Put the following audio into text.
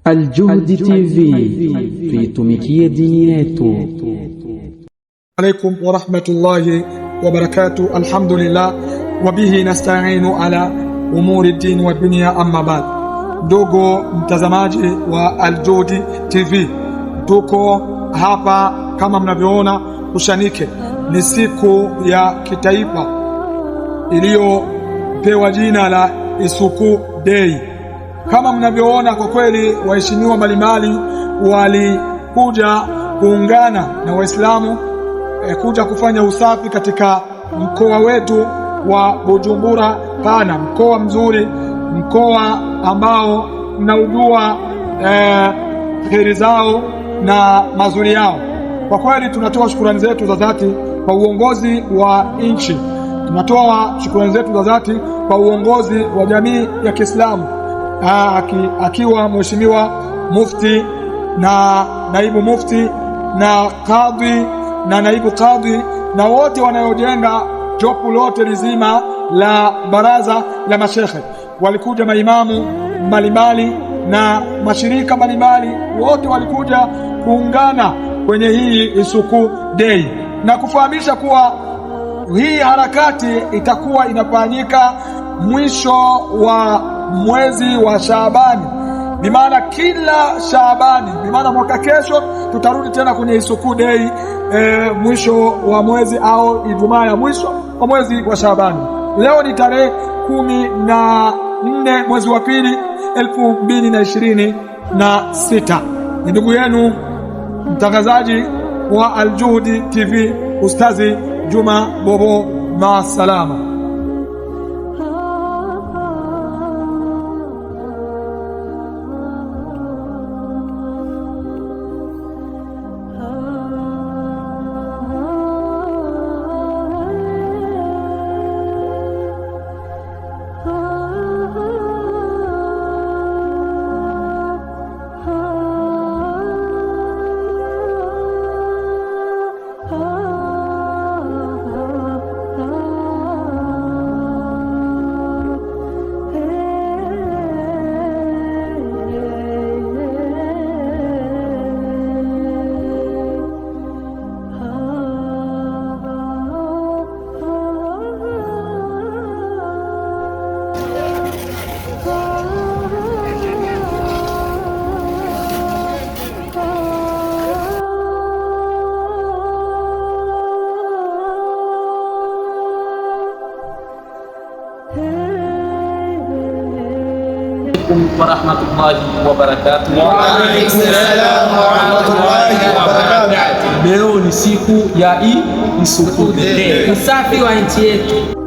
Al-Juhd TV, tuitumikie dini yetu. Alaykum wa rahmatullahi wa barakatuh. Alhamdulillah wa bihi nasta'inu ala umuri din wa dunya, amma ba'd. Ndugu mtazamaji wa Al-Juhd TV, tuko hapa kama mnavyoona ushanike. Ni siku ya kitaifa iliyopewa jina la Isuku Day. Kama mnavyoona, kwa kweli waheshimiwa mbalimbali walikuja kuungana na Waislamu kuja kufanya usafi katika mkoa wetu wa Bujumbura Pana, mkoa mzuri, mkoa ambao mnaujua heri zao na mazuri yao. Kwa kweli tunatoa shukrani zetu za dhati kwa uongozi wa nchi, tunatoa shukrani zetu za dhati kwa uongozi wa jamii ya Kiislamu, akiwa mheshimiwa mufti na naibu mufti na kadhi na naibu kadhi na wote wanaojenga jopo lote lizima la baraza la mashekhe. Walikuja maimamu mbalimbali na mashirika mbalimbali, wote walikuja kuungana kwenye hii Isuku Day na kufahamisha kuwa hii harakati itakuwa inafanyika mwisho wa mwezi wa Shaabani, bimaana kila Shaabani, bimaana mwaka kesho tutarudi tena kwenye Isuku Day, mwisho wa mwezi au Ijumaa ya mwisho wa mwezi wa Shaabani. Leo ni tarehe 14 mwezi wa pili 2026. Ni ndugu yenu mtangazaji wa Al-Juhd TV, Ustazi Juma Bobo. Maasalama. Wa rahmatullahi wa barakatuh. Wa alaykum salam wa rahmatullahi wa barakatuh. Leo ni siku ya Isuku Day, usafi wa nchi yetu.